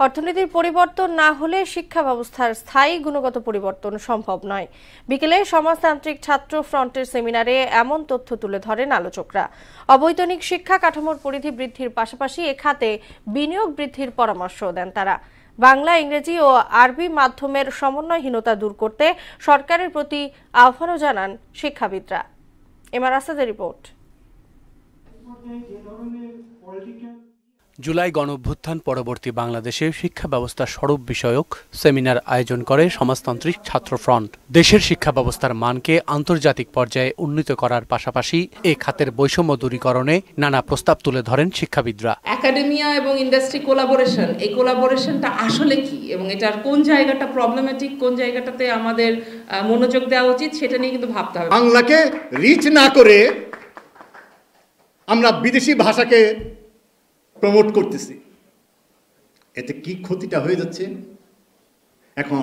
অর্থনীতির পরিবর্তন না হলে শিক্ষা ব্যবস্থার স্থায়ী গুণগত পরিবর্তন সম্ভব নয়। বিকেলে সমাজতান্ত্রিক ছাত্র ফ্রন্টের সেমিনারে এমন তথ্য তুলে ধরেন আলোচকরা। অবৈতনিক শিক্ষা কাঠামোর পরিধি বৃদ্ধির পাশাপাশি এ খাতে বিনিয়োগ বৃদ্ধির পরামর্শ দেন তারা। বাংলা, ইংরেজি ও আরবি মাধ্যমের সমন্বয়হীনতা দূর করতে সরকারের প্রতি আহ্বানও জানান শিক্ষাবিদরা। এমআর আসাদের রিপোর্ট। জুলাই গণঅভ্যুত্থান পরবর্তী বাংলাদেশে শিক্ষা ব্যবস্থা স্বরূপ বিষয়ক সেমিনার আয়োজন করে সমাজতান্ত্রিক ছাত্র ফ্রন্ট। দেশের শিক্ষা ব্যবস্থার মানকে আন্তর্জাতিক পর্যায়ে উন্নীত করার পাশাপাশি এ খাতের বৈষম্য দূরীকরণে নানা প্রস্তাব তুলে ধরেন শিক্ষাবিদরা। একাডেমিয়া এবং ইন্ডাস্ট্রি কোলাবোরেশন, এই কোলাবোরেশনটা আসলে কি এবং এটার কোন জায়গাটা প্রবলেমেটিক, কোন জায়গাটাতে আমাদের মনোযোগ দেওয়া উচিত সেটা নিয়ে কিন্তু ভাবতে হবে। বাংলাকে রিচ না করে আমরা বিদেশি ভাষাকে প্রমোট করতেছি, এতে কি ক্ষতিটা হয়ে যাচ্ছে? এখন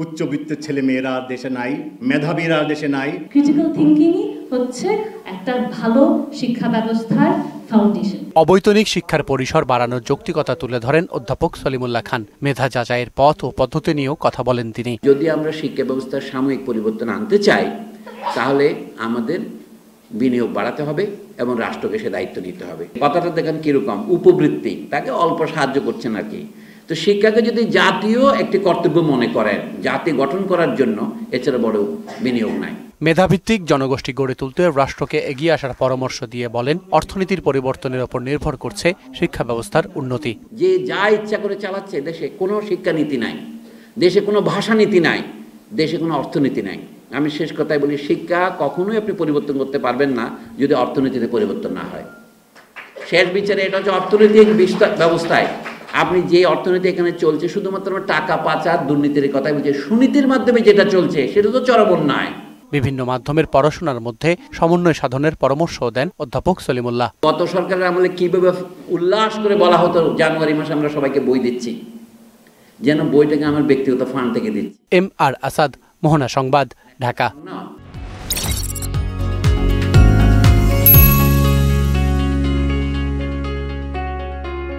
উচ্চবিত্তের ছেলে মেয়েরা দেশে নাই, মেধাবীরা দেশে নাই। ক্রিটিক্যাল থিংকিংই হচ্ছে একটা ভালো শিক্ষা ব্যবস্থার ফাউন্ডেশন। অবৈতনিক শিক্ষার পরিসর বাড়ানোর যৌক্তিকতা তুলে ধরেন অধ্যাপক সলিমুল্লাহ খান। মেধা যাচাইয়ের পথ ও পদ্ধতি নিয়েও কথা বলেন তিনি। যদি আমরা শিক্ষা ব্যবস্থার সাময়িক পরিবর্তন আনতে চাই তাহলে আমাদের বিনিয়োগ বাড়াতে হবে এবং রাষ্ট্রকে সে দায়িত্ব নিতে হবে। কথাটা দেখেন কিরকম উপবৃত্তি, তাকে অল্প সাহায্য করছেন আর কি। তো শিক্ষাকে যদি জাতীয় একটি কর্তব্য মনে করেন, জাতি গঠন করার জন্য, এছাড়া বড় বিনিয়োগ নাই। মেধাভিত্তিক জনগোষ্ঠী গড়ে তুলতে রাষ্ট্রকে এগিয়ে আসার পরামর্শ দিয়ে বলেন, অর্থনীতির পরিবর্তনের উপর নির্ভর করছে শিক্ষা ব্যবস্থার উন্নতি। যে যা ইচ্ছা করে চালাচ্ছে, দেশে কোনো শিক্ষানীতি নাই, দেশে কোনো ভাষানীতি নাই, দেশে কোনো অর্থনীতি নাই। আমি শেষ কথায় বলি, শিক্ষা কখনোই আপনি পরিবর্তন করতে পারবেন না যদি অর্থনীতিতে পরিবর্তন না হয়। শেষ বিচারে এটা হচ্ছে অর্থনৈতিক ব্যবস্থায় আপনি যে অর্থনীতি এখানে চলছে শুধুমাত্র টাকা পাচার দুর্নীতির কথাই বলছে, সুনীতির মাধ্যমে যেটা চলছে সেটা তো চরম অন্যায়। বিভিন্ন মাধ্যমের পড়াশোনার মধ্যে সমন্বয় সাধনের পরামর্শ দেন অধ্যাপক সলিমুল্লাহ। গত সরকারের আমলে কিভাবে উল্লাস করে বলা হতো, জানুয়ারি মাসে আমরা সবাইকে বই দিচ্ছি, যেন বইটাকে আমার ব্যক্তিগত ফান্ড থেকে দিচ্ছি। এমআর আসাদ, মোহনা সংবাদ, ঢাকা।